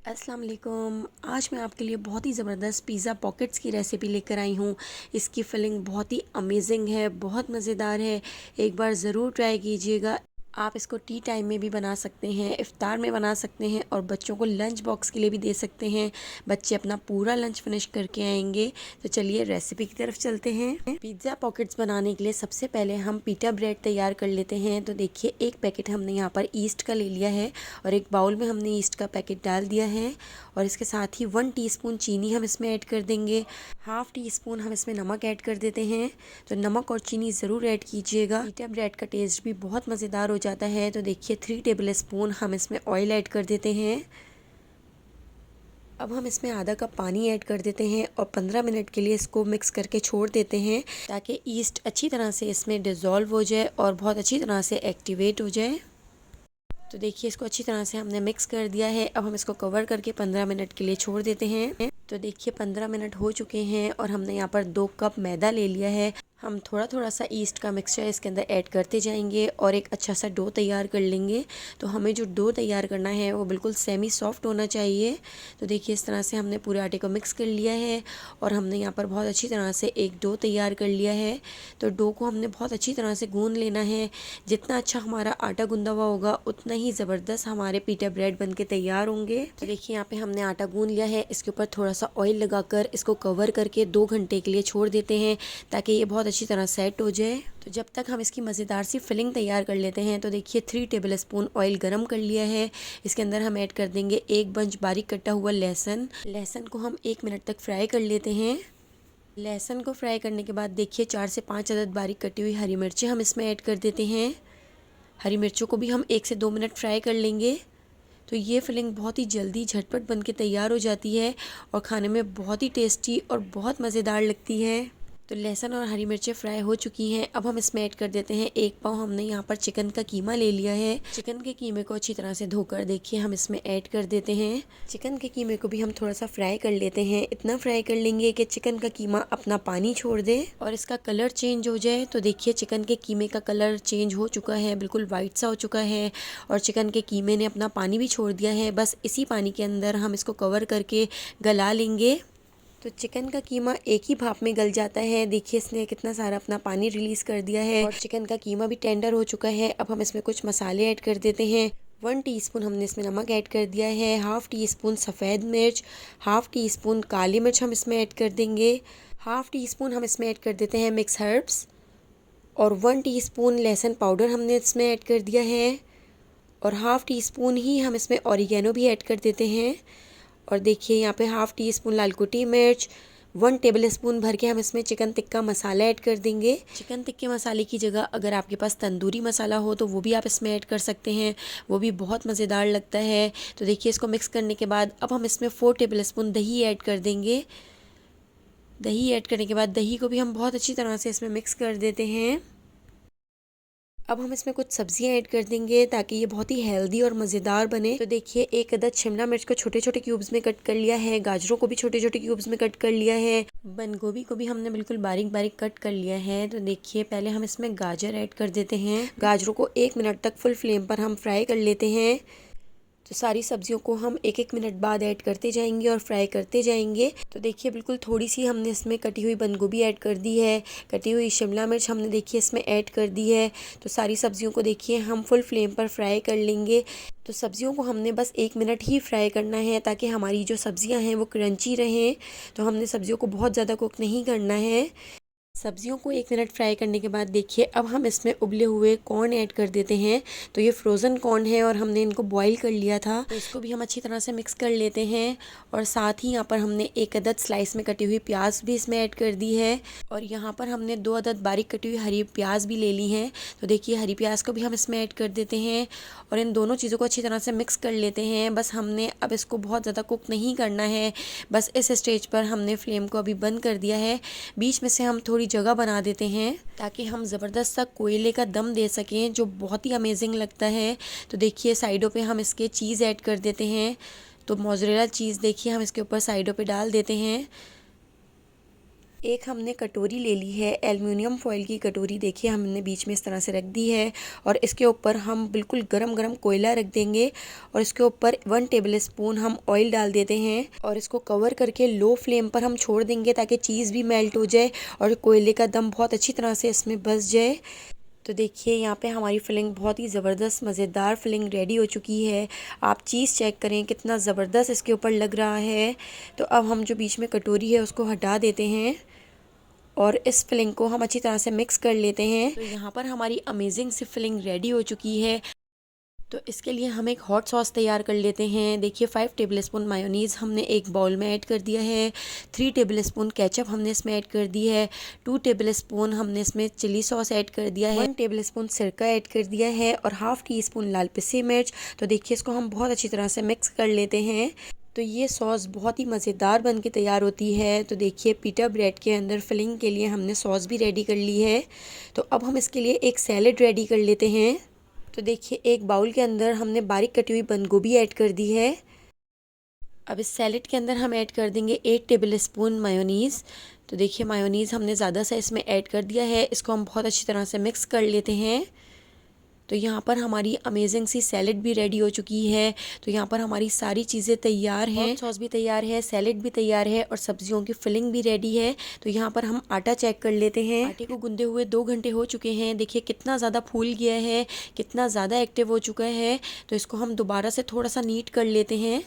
अस्सलाम वालेकुम। आज मैं आपके लिए बहुत ही ज़बरदस्त पिज़्ज़ा पॉकेट्स की रेसिपी लेकर आई हूँ। इसकी फिलिंग बहुत ही अमेजिंग है, बहुत मज़ेदार है। एक बार ज़रूर ट्राई कीजिएगा। आप इसको टी टाइम में भी बना सकते हैं, इफ़्तार में बना सकते हैं और बच्चों को लंच बॉक्स के लिए भी दे सकते हैं। बच्चे अपना पूरा लंच फिनिश करके आएंगे। तो चलिए रेसिपी की तरफ चलते हैं। पिज़्ज़ा पॉकेट्स बनाने के लिए सबसे पहले हम पीटा ब्रेड तैयार कर लेते हैं। तो देखिए, एक पैकेट हमने यहाँ पर ईस्ट का ले लिया है और एक बाउल में हमने ईस्ट का पैकेट डाल दिया है और इसके साथ ही 1 टीस्पून चीनी हम इसमें ऐड कर देंगे। हाफ़ टी स्पून हम इसमें नमक ऐड कर देते हैं। तो नमक और चीनी ज़रूर ऐड कीजिएगा। पीटा ब्रेड का टेस्ट भी बहुत मज़ेदार हो जाता है। तो देखिए 3 टेबल स्पून हम इसमें ऑयल ऐड कर देते हैं। अब हम इसमें आधा कप पानी ऐड कर देते हैं और 15 मिनट के लिए इसको मिक्स करके छोड़ देते हैं ताकि ईस्ट अच्छी तरह से इसमें डिज़ोल्व हो जाए और बहुत अच्छी तरह से एक्टिवेट हो जाए। तो देखिए, इसको अच्छी तरह से हमने मिक्स कर दिया है। अब हम इसको कवर करके 15 मिनट के लिए छोड़ देते हैं। तो देखिए 15 मिनट हो चुके हैं और हमने यहाँ पर 2 कप मैदा ले लिया है। हम थोड़ा थोड़ा सा ईस्ट का मिक्सचर इसके अंदर ऐड करते जाएंगे और एक अच्छा सा डो तैयार कर लेंगे। तो हमें जो डो तैयार करना है वो बिल्कुल सेमी सॉफ्ट होना चाहिए। तो देखिए इस तरह से हमने पूरे आटे को मिक्स कर लिया है और हमने यहाँ पर बहुत अच्छी तरह से एक डो तैयार कर लिया है। तो डो को हमने बहुत अच्छी तरह से गूंद लेना है। जितना अच्छा हमारा आटा गूंदा हुआ होगा उतना ही ज़बरदस्त हमारे पीटा ब्रेड बन के तैयार होंगे। तो देखिए यहाँ पे हमने आटा गूंद लिया है। इसके ऊपर थोड़ा सा ऑयल लगाकर इसको कवर करके 2 घंटे के लिए छोड़ देते हैं ताकि ये बहुत अच्छी तरह सेट हो जाए। तो जब तक हम इसकी मज़ेदार सी फिलिंग तैयार कर लेते हैं, तो देखिए 3 टेबल स्पून ऑयल गरम कर लिया है। इसके अंदर हम ऐड कर देंगे 1 बंच बारीक कटा हुआ लहसुन। लहसुन को हम 1 मिनट तक फ्राई कर लेते हैं। लहसुन को फ्राई करने के बाद देखिए 4 से 5 अदद बारीक कटी हुई हरी मिर्चें हम इसमें ऐड कर देते हैं। हरी मिर्चों को भी हम 1 से 2 मिनट फ्राई कर लेंगे। तो ये फिलिंग बहुत ही जल्दी झटपट बन के तैयार हो जाती है और खाने में बहुत ही टेस्टी और बहुत मज़ेदार लगती है। तो लहसुन और हरी मिर्चें फ्राई हो चुकी हैं। अब हम इसमें ऐड कर देते हैं 1 पाव हमने यहाँ पर चिकन का कीमा ले लिया है। चिकन के कीमे को अच्छी तरह से धोकर देखिए हम इसमें ऐड कर देते हैं। चिकन के कीमे को भी हम थोड़ा सा फ्राई कर लेते हैं। इतना फ्राई कर लेंगे कि चिकन का कीमा अपना पानी छोड़ दे और इसका कलर चेंज हो जाए। तो देखिए चिकन के कीमे का कलर चेंज हो चुका है, बिल्कुल वाइट सा हो चुका है और चिकन के कीमे ने अपना पानी भी छोड़ दिया है। बस इसी पानी के अंदर हम इसको कवर करके गला लेंगे। तो चिकन का कीमा एक ही भाप में गल जाता है। देखिए इसने कितना सारा अपना पानी रिलीज़ कर दिया है और चिकन का कीमा भी टेंडर हो चुका है। अब हम इसमें कुछ मसाले ऐड कर देते हैं। 1 टीस्पून हमने इसमें नमक ऐड कर दिया है। हाफ़ टी स्पून सफ़ेद मिर्च, हाफ़ टी स्पून काली मिर्च हम इसमें ऐड कर देंगे। हाफ़ टी स्पून हम इसमें ऐड कर देते हैं मिक्स हर्ब्स और 1 टीस्पून लहसुन पाउडर हमने इसमें ऐड कर दिया है और हाफ़ टी स्पून ही हम इसमें ऑरिगेनो भी ऐड कर देते हैं। और देखिए यहाँ पे हाफ़ टी स्पून लाल कुटी मिर्च, 1 टेबल स्पून भर के हम इसमें चिकन टिक्का मसाला ऐड कर देंगे। चिकन टिक्के मसाले की जगह अगर आपके पास तंदूरी मसाला हो तो वो भी आप इसमें ऐड कर सकते हैं, वो भी बहुत मज़ेदार लगता है। तो देखिए इसको मिक्स करने के बाद अब हम इसमें 4 टेबल स्पून दही ऐड कर देंगे। दही ऐड करने के बाद दही को भी हम बहुत अच्छी तरह से इसमें मिक्स कर देते हैं। अब हम इसमें कुछ सब्जियां ऐड कर देंगे ताकि ये बहुत ही हेल्दी और मज़ेदार बने। तो देखिए 1 अदद शिमला मिर्च को छोटे छोटे क्यूब्स में कट कर लिया है। गाजरों को भी छोटे छोटे क्यूब्स में कट कर लिया है। बंद गोभी को भी हमने बिल्कुल बारीक बारीक कट कर लिया है। तो देखिए पहले हम इसमें गाजर ऐड कर देते हैं। गाजरों को 1 मिनट तक फुल फ्लेम पर हम फ्राई कर लेते हैं। तो सारी सब्जियों को हम 1-1 मिनट बाद ऐड करते जाएंगे और फ्राई करते जाएंगे। तो देखिए बिल्कुल थोड़ी सी हमने इसमें कटी हुई बंद गोभी ऐड कर दी है। कटी हुई शिमला मिर्च हमने देखिए इसमें ऐड कर दी है। तो सारी सब्जियों को देखिए हम फुल फ्लेम पर फ्राई कर लेंगे। तो सब्जियों को हमने बस 1 मिनट ही फ्राई करना है ताकि हमारी जो सब्जियां हैं वो क्रंची रहें। तो हमने सब्जियों को बहुत ज़्यादा कुक नहीं करना है। सब्जियों को 1 मिनट फ्राई करने के बाद देखिए अब हम इसमें उबले हुए कॉर्न ऐड कर देते हैं। तो ये फ्रोज़न कॉर्न है और हमने इनको बॉईल कर लिया था। तो इसको भी हम अच्छी तरह से मिक्स कर लेते हैं और साथ ही यहाँ पर हमने 1 अदद स्लाइस में कटी हुई प्याज भी इसमें ऐड कर दी है और यहाँ पर हमने 2 अदद बारीक कटी हुई हरी प्याज भी ले ली हैं। तो देखिए हरी प्याज को भी हम इसमें ऐड कर देते हैं और इन दोनों चीज़ों को अच्छी तरह से मिक्स कर लेते हैं। बस हमने अब इसको बहुत ज़्यादा कुक नहीं करना है। बस इस स्टेज पर हमने फ्लेम को अभी बंद कर दिया है। बीच में से हम थोड़ी जगह बना देते हैं ताकि हम ज़बरदस्त सा कोयले का दम दे सकें जो बहुत ही अमेजिंग लगता है। तो देखिए साइडों पे हम इसके चीज़ ऐड कर देते हैं। तो मोज़रेला चीज़ देखिए हम इसके ऊपर साइडों पे डाल देते हैं। एक हमने कटोरी ले ली है, एल्युमिनियम फॉइल की कटोरी, देखिए हमने बीच में इस तरह से रख दी है और इसके ऊपर हम बिल्कुल गरम गरम कोयला रख देंगे और इसके ऊपर 1 टेबल स्पून हम ऑयल डाल देते हैं और इसको कवर करके लो फ्लेम पर हम छोड़ देंगे ताकि चीज़ भी मेल्ट हो जाए और कोयले का दम बहुत अच्छी तरह से इसमें बस जाए। तो देखिए यहाँ पे हमारी फिलिंग बहुत ही ज़बरदस्त मज़ेदार फिलिंग रेडी हो चुकी है। आप चीज़ चेक करें कितना ज़बरदस्त इसके ऊपर लग रहा है। तो अब हम जो बीच में कटोरी है उसको हटा देते हैं और इस फिलिंग को हम अच्छी तरह से मिक्स कर लेते हैं। तो यहाँ पर हमारी अमेजिंग सी फिलिंग रेडी हो चुकी है। तो इसके लिए हम एक हॉट सॉस तैयार कर लेते हैं। देखिए 5 टेबलस्पून मायोनीज़ हमने एक बाउल में ऐड कर दिया है, 3 टेबलस्पून केचप हमने इसमें ऐड कर दी है, 2 टेबलस्पून हमने इसमें चिली सॉस ऐड कर दिया है, 1 टेबलस्पून सिरका ऐड कर दिया है और हाफ़ टी स्पून लाल पिसी मिर्च। तो देखिए इसको हम बहुत अच्छी तरह से मिक्स कर लेते हैं। तो ये सॉस बहुत ही मज़ेदार बन के तैयार होती है। तो देखिए पिटा ब्रेड के अंदर फिलिंग के लिए हमने सॉस भी रेडी कर ली है। तो अब हम इसके लिए एक सैलेड रेडी कर लेते हैं। तो देखिए एक बाउल के अंदर हमने बारीक कटी हुई बंद गोभी ऐड कर दी है। अब इस सैलेड के अंदर हम ऐड कर देंगे 8 टेबल स्पून मायोनीज़। तो देखिए मायोनीज़ हमने ज़्यादा सा इसमें ऐड कर दिया है। इसको हम बहुत अच्छी तरह से मिक्स कर लेते हैं। तो यहाँ पर हमारी अमेजिंग सी सैलेड भी रेडी हो चुकी है। तो यहाँ पर हमारी सारी चीज़ें तैयार हैं, सॉस भी तैयार है, सैलेड भी तैयार है और सब्जियों की फिलिंग भी रेडी है। तो यहाँ पर हम आटा चेक कर लेते हैं। आटे को गूंदे हुए 2 घंटे हो चुके हैं। देखिए कितना ज़्यादा फूल गया है, कितना ज़्यादा एक्टिव हो चुका है। तो इसको हम दोबारा से थोड़ा सा नीट कर लेते हैं।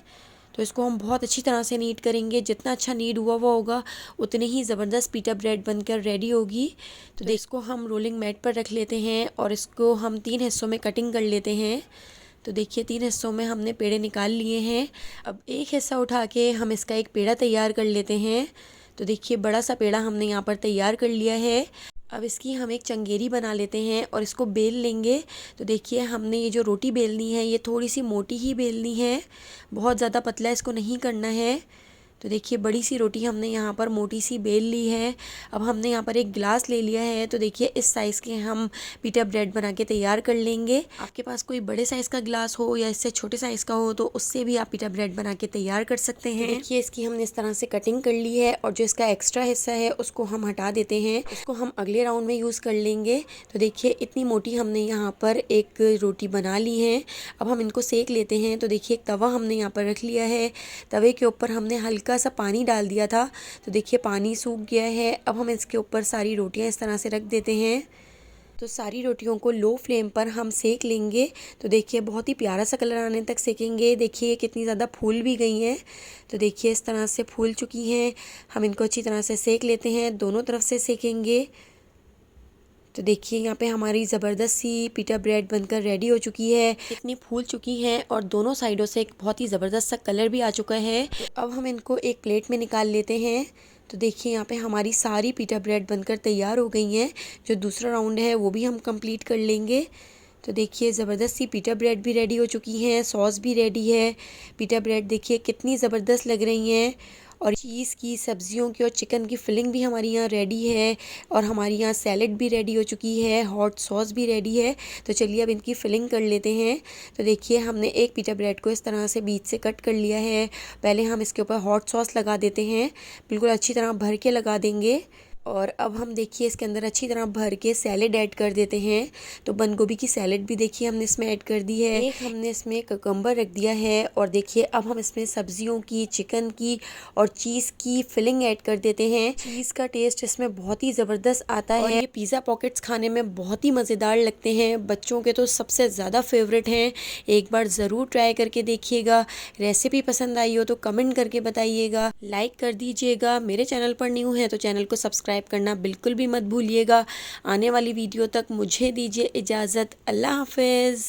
तो इसको हम बहुत अच्छी तरह से नीट करेंगे। जितना अच्छा नीट हुआ होगा उतनी ही ज़बरदस्त पिटा ब्रेड बनकर रेडी होगी। तो इसको हम रोलिंग मैट पर रख लेते हैं और इसको हम 3 हिस्सों में कटिंग कर लेते हैं। तो देखिए 3 हिस्सों में हमने पेड़े निकाल लिए हैं। अब एक हिस्सा उठा के हम इसका एक पेड़ा तैयार कर लेते हैं। तो देखिए बड़ा सा पेड़ा हमने यहाँ पर तैयार कर लिया है। अब इसकी हम एक चंगेरी बना लेते हैं और इसको बेल लेंगे। तो देखिए हमने ये जो रोटी बेलनी है ये थोड़ी सी मोटी ही बेलनी है, बहुत ज़्यादा पतला इसको नहीं करना है। तो देखिए बड़ी सी रोटी हमने यहाँ पर मोटी सी बेल ली है। अब हमने यहाँ पर एक गिलास ले लिया है। तो देखिए इस साइज़ के हम पिटा ब्रेड बना के तैयार कर लेंगे। आपके पास कोई बड़े साइज़ का गिलास हो या इससे छोटे साइज़ का हो तो उससे भी आप पिटा ब्रेड बना के तैयार कर सकते हैं। तो देखिए इसकी हमने इस तरह से कटिंग कर ली है और जो इसका एक्स्ट्रा हिस्सा है उसको हम हटा देते हैं। इसको हम अगले राउंड में यूज़ कर लेंगे। तो देखिए इतनी मोटी हमने यहाँ पर एक रोटी बना ली है। अब हम इनको सेक लेते हैं। तो देखिए एक तवा हमने यहाँ पर रख लिया है। तवे के ऊपर हमने हल्का सा पानी डाल दिया था। तो देखिए पानी सूख गया है। अब हम इसके ऊपर सारी रोटियां इस तरह से रख देते हैं। तो सारी रोटियों को लो फ्लेम पर हम सेक लेंगे। तो देखिए बहुत ही प्यारा सा कलर आने तक सेकेंगे। देखिए कितनी ज़्यादा फूल भी गई हैं। तो देखिए इस तरह से फूल चुकी हैं। हम इनको अच्छी तरह से सेक लेते हैं, दोनों तरफ से सेकेंगे। तो देखिए यहाँ पे हमारी ज़बरदस्त सी पिटा ब्रेड बनकर रेडी हो चुकी है। इतनी फूल चुकी हैं और दोनों साइडों से एक बहुत ही ज़बरदस्त सा कलर भी आ चुका है। तो अब हम इनको एक प्लेट में निकाल लेते हैं। तो देखिए यहाँ पे हमारी सारी पिटा ब्रेड बनकर तैयार हो गई हैं। जो दूसरा राउंड है वो भी हम कंप्लीट कर लेंगे। तो देखिए ज़बरदस्त सी पिटा ब्रेड भी रेडी हो चुकी हैं, सॉस भी रेडी है। पिटा ब्रेड देखिए कितनी ज़बरदस्त लग रही हैं और चीज़ की, सब्जियों की और चिकन की फिलिंग भी हमारी यहाँ रेडी है और हमारी यहाँ सैलेड भी रेडी हो चुकी है, हॉट सॉस भी रेडी है। तो चलिए अब इनकी फिलिंग कर लेते हैं। तो देखिए हमने एक पिटा ब्रेड को इस तरह से बीच से कट कर लिया है। पहले हम इसके ऊपर हॉट सॉस लगा देते हैं, बिल्कुल अच्छी तरह भर के लगा देंगे। और अब हम देखिए इसके अंदर अच्छी तरह भर के सैलेड ऐड कर देते हैं। तो बंद गोभी की सैलेड भी देखिए हमने इसमें ऐड कर दी है। एक हमने इसमें ककम्बर रख दिया है और देखिए अब हम इसमें सब्जियों की, चिकन की और चीज़ की फिलिंग ऐड कर देते हैं। चीज़ का टेस्ट इसमें बहुत ही ज़बरदस्त आता है और ये पिज़्ज़ा पॉकेट्स खाने में बहुत ही मज़ेदार लगते हैं। बच्चों के तो सबसे ज़्यादा फेवरेट हैं। एक बार ज़रूर ट्राई करके देखिएगा। रेसिपी पसंद आई हो तो कमेंट करके बताइएगा, लाइक कर दीजिएगा। मेरे चैनल पर न्यू है तो चैनल को सब्सक्राइब करना बिल्कुल भी मत भूलिएगा। आने वाली वीडियो तक मुझे दीजिए इजाज़त। अल्लाह हाफ़िज़।